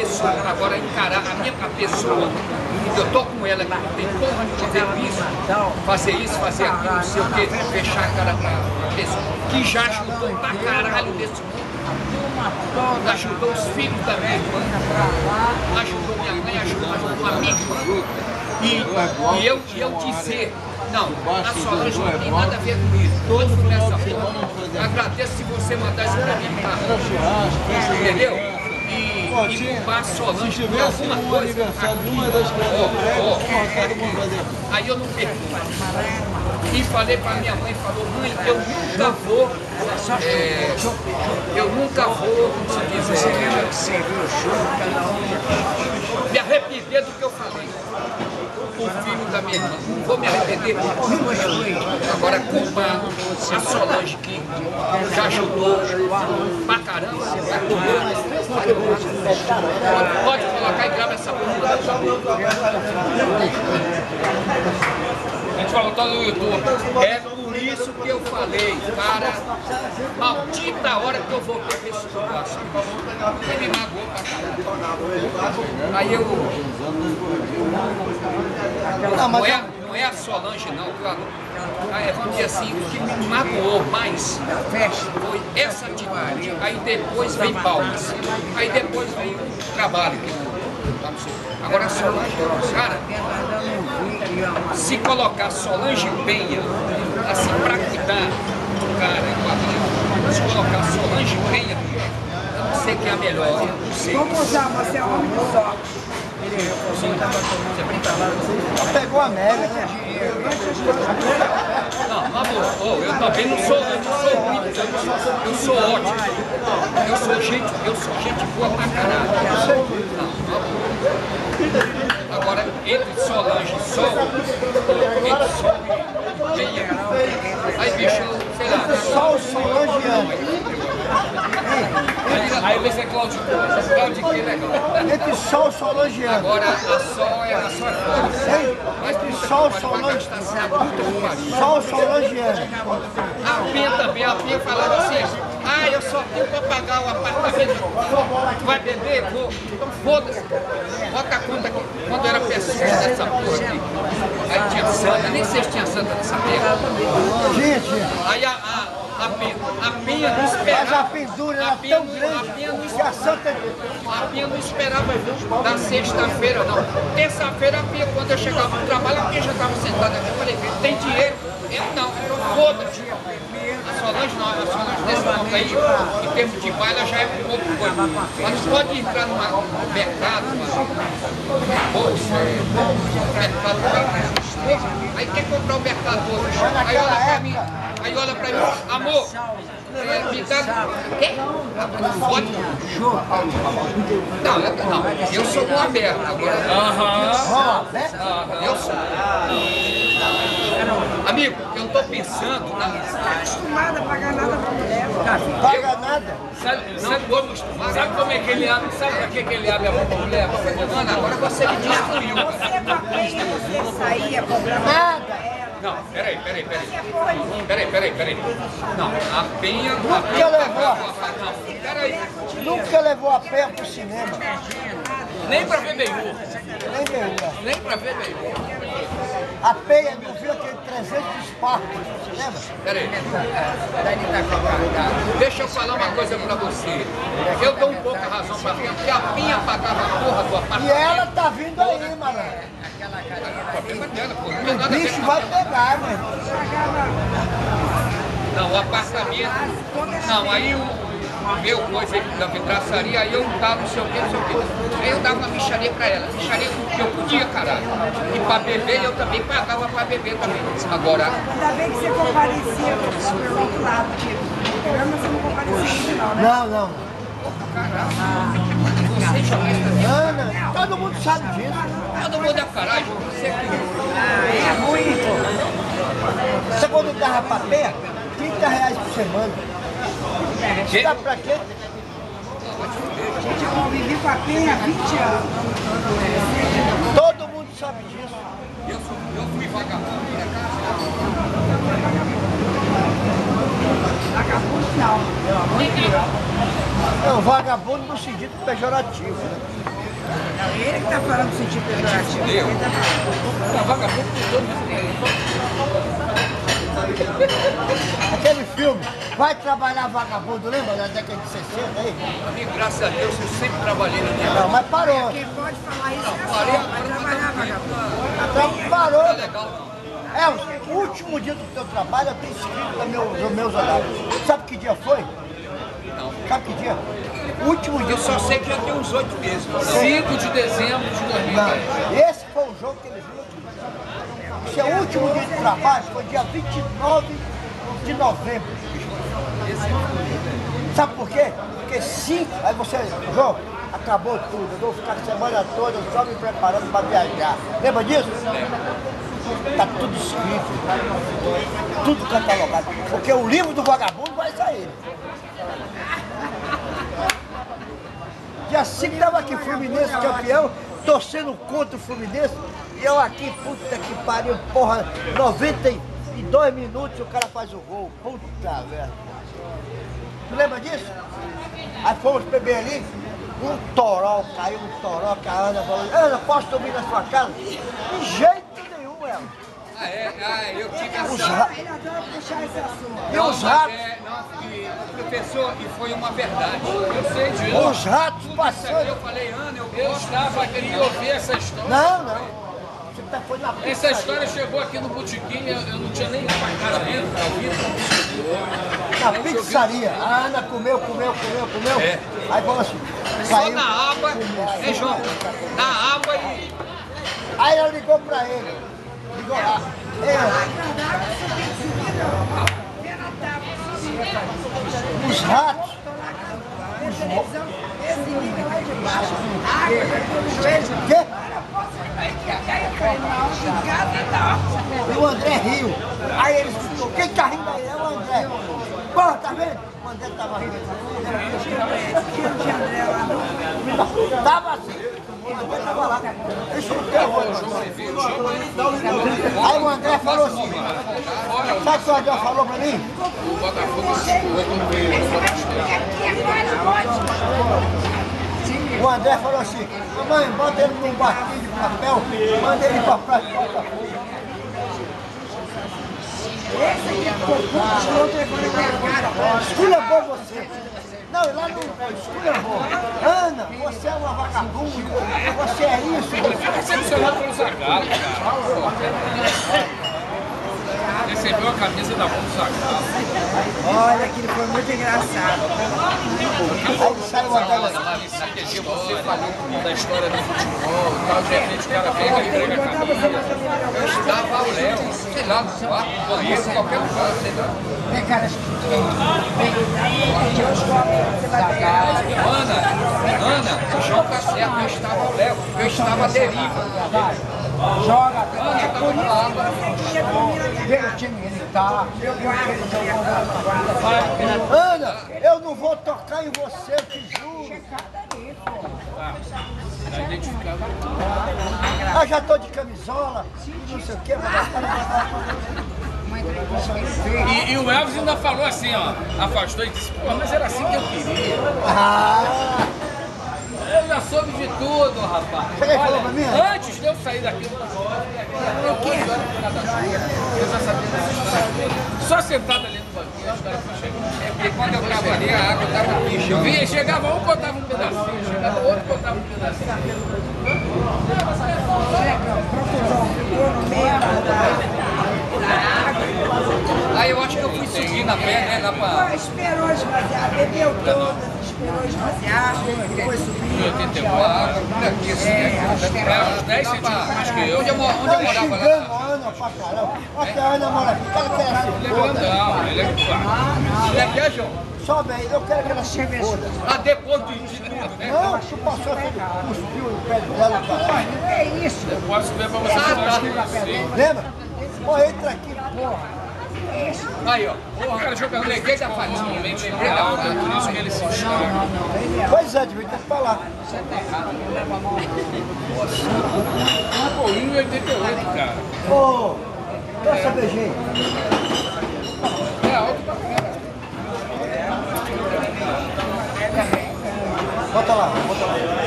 pessoa, agora encarar a minha pessoa, eu tô com ela que não tem porra de fazer isso, fazer aquilo, não sei o que, fechar a cara pra pessoa, que já ajudou pra caralho desse mundo, ajudou os filhos da minha irmã, ajudou minha mãe, ajudou a minha irmã, e eu dizer, não, a Solange não tem nada a ver com isso, todos nessa porra, agradeço se você mandar isso pra mim, tá? Entendeu? E culpar a Solange por alguma coisa. Aí eu não pergunto. E falei pra minha mãe, falou, mãe, eu nunca vou, como se diz, me arrepender do que eu falei. O filho da minha irmã, não vou me arrepender. Agora culpar a Solange que já ajudou pra caramba, pode colocar e grava essa porra. A gente falou todo no YouTube. É por isso que eu falei, cara, maldita hora que eu voltei pra esse negócio. Ele me magoou pra caramba. Aí eu... Não é a Solange não, vamos dizer assim, o que me magoou mais foi essa atitude. Aí depois vem Palmas, aí depois vem o trabalho. Agora a Solange, cara, se colocar Solange Penha, assim, pra cuidar do cara, se colocar Solange Penha, eu não sei quem é a melhor, eu não sei. Vamos usar, você é homem dos óculos. Você brinca. Pegou a Mega, né? Não, amor, eu também não sou ruim, eu sou ótimo. Eu sou gente boa pra caralho. Não, agora, entre Solange e Sol, entre Sol e Penha, aí bicho, sei lá. Sol Solangiano. Aí você é Cláudio que legal. Entre Sol e Solangiano. Agora a Sol é foda. Entre Sol e Solangiano. Sol Solangiano. A Penha também, a Penha falava assim, eu só tenho pra pagar o apartamento. Tu vai beber? Vou. Então foda-se. Bota a conta aqui. Quando era pessoa dessa porra aqui. Aí tinha santa, nem sei se tinha santa nessa merda. Tinha. Aí a Penha não esperava. Mas a pendura era tão grande que a santa... A Penha não esperava da sexta-feira, não. Terça-feira, a Penha, quando eu chegava no trabalho, a Penha já estava sentada aqui. Eu falei, tem dinheiro? Eu não. Então foda-se. A Solange não, a Solange desse ponto aí, em termos de baile, ela já é um pouco coisa. Mas não pode entrar no mercado, bolsa, mercado. Aí quer comprar o mercado hoje. Aí olha pra mim, amor, me dá... Quê? Pode? Não, eu sou um aberto agora. Eu sou. Amigo, eu tô pensando na... Não está acostumada a pagar nada pra mulher. Paga nada. Sabe como é que ele abre? Sabe pra que ele abre a mão pra mulher? Mano, agora você me destruiu. Você com a Penha, você saía cobrando Nada. Não, peraí. Não, a Penha... Nunca levou. Não, peraí. Nunca levou a Penha pro cinema. Nem pra ver Benhur. Nem veio. Nem pra ver Benhur. A Penha não viu aquele 300 Spark no cinema? Peraí. Deixa eu falar uma coisa pra você. Eu dou um pouco a razão pra Penha, porque a Penha pagava a porra do apartamento. E ela tá vindo aí, malandro. O bicho vai pegar, mano. Não, o apartamento... Não, aí o meu coisa da vidraçaria, aí eu dava não sei o que. Aí eu dava uma micharia pra ela. Micharia que eu podia, caralho. E pra beber, eu também pagava pra beber também. Agora... Ainda bem que você comparecia pelo outro lado, tipo. Mas você não comparecia não, né? Não. Você joga Ana, todo mundo sabe disso. todo mundo é caralho. Você É ruim, pô. Você quando dava pra Penha, 30 reais por semana. Que? Dá pra quê? Gente, eu convivi com a Penha há 20 anos. Todo mundo sabe disso. Eu fui vagabundo, né, cara? Vagabundo não. É um vagabundo no sentido pejorativo, né? Ele que tá falando no sentido pejorativo. Eu? Ele tá falando. Não, vagabundo de todo mundo. Aquele filme, Vai Trabalhar Vagabundo, lembra da década de 60 aí? Amigo, graças a Deus, eu sempre trabalhei na minha Não, mas parou. Quem pode falar isso é Parei, só, vai trabalhar, vagabundo. Parou. Não é legal, não. O último dia do teu trabalho eu tenho escrito nos meus horários. Sabe que dia foi? Não. Sabe que dia? O último dia. Eu só sei que já tem uns 8 meses. 5 de dezembro de 2010. Não, esse foi o jogo que eles viram. O seu último dia de trabalho foi dia 29 de novembro. Sabe por quê? Porque aí você, João, acabou tudo, eu vou ficar a semana toda só me preparando para viajar. Lembra disso? Tá tudo escrito, tudo catalogado. Porque o livro do vagabundo vai sair. Dia 5 estava aqui, Fluminense campeão, torcendo contra o Fluminense. E eu aqui, puta que pariu, porra, 92 minutos o cara faz o gol. Puta merda. Tu lembra disso? Aí fomos beber ali, um toró, caiu um toró, que a Ana falou, Ana, posso dormir na sua casa? De jeito nenhum, ela. Ah, é? Ah, eu tive Os essa... ra- Ele adora puxar esse assunto. E Não, os mas ratos, não, professor, e foi uma verdade. Eu sei disso. os ratos Eu passando. falei, Ana, Eu estava aqui e ouvi essa história. Não. Você tá foi na Essa pizzaria. história chegou aqui no botiquinho, eu não tinha nem ido pra casa ainda. Na pizzaria. A Ana comeu. É. Aí falou assim, só caiu. na aba, hein, João? Na aba e... Aí ela ligou pra ele. Ligou lá. Os ratos. Esse nível lá de baixo, água, no joelho. Quê? Agora eu posso pegar e falei, não, em casa não. E o André riu. Aí ele ficou, quem tá rindo aí? É o André. Porra, tá vendo? O André tava rindo. Tava assim. O André tava lá. Deixa eu ver o Aí o André falou assim. Sabe o que o André falou pra mim? O Botafogo O André falou assim, mamãe, bota ele num barquinho de papel, manda ele pra praia de Botafogo. Esse aqui é cocô, tirou o telefone da minha cara. Esculhambou você. Não, e lá não esculhambou. Ana, você é uma vagabunda, você é isso. decepcionado pelo Zagallo, cara. Recebeu a camisa da mão do Zagallo. Olha, aquilo foi muito engraçado. Aí saiu a dela assim. Lá nesse aqui, você falou comigo da história do futebol e tal, de repente o cara vem e entrega a camisa. Eu estava ao Léo, sei lá, no quarto, no banheiro, em qualquer lugar, sei lá. Vem, cara, vem, os copos, você vai pegar. Ana, o João tá certo, eu estava ao Léo, eu estava à deriva. Joga. Ana, É eu por isso tava que lá. você queria dormir na minha casa. time ele tá. Eu guardo. Ana, eu não vou tocar em você, eu te juro. Tá identificado. Eu já tô de camisola, não sei o que, E o Elvis ainda falou assim, ó, afastou e disse, pô, mas era assim que eu queria. Eu já soube de tudo, rapaz. Você que falou pra mim? Antes de eu sair daqui, eu já sabia dessa história. Só sentado ali no banquinho, a história foi chegando. Porque quando eu estava ali, a água estava mijando. Vinha, chegava um, botava um pedacinho, chegava outro, botava um pedacinho. Ficou no meio da água. Aí eu acho que eu fui subir na pé, né, lá pra... Esperou esvaziar, bebeu todas, esperou esvaziar, depois subiu. 81, a água por aqui, assim, uns 10 centímetros mais que eu. Onde eu Tá morava xingando lá. a Ana pra caramba. Olha que a Ana mora aqui, ela quer ela se foda. Não, ele é claro. Ele aqui é João. Sobe aí, eu quero que ela se foda. Ah, depois de tudo, né? Não, tu passou, você cuspiu no pé dela, caralho. É isso. Eu posso ver pra você que eu acho que eu sei. Lembra? Pô, entra aqui, porra. Aí, ó. O cara jogando Leguei da fatinha. normalmente lembrei da hora, por isso que ele se destaca. Pois é, devia ter que falar. Pô, 1,88, cara. Ô, dá essa beijinha. É alto pra caramba. Bota lá, bota lá.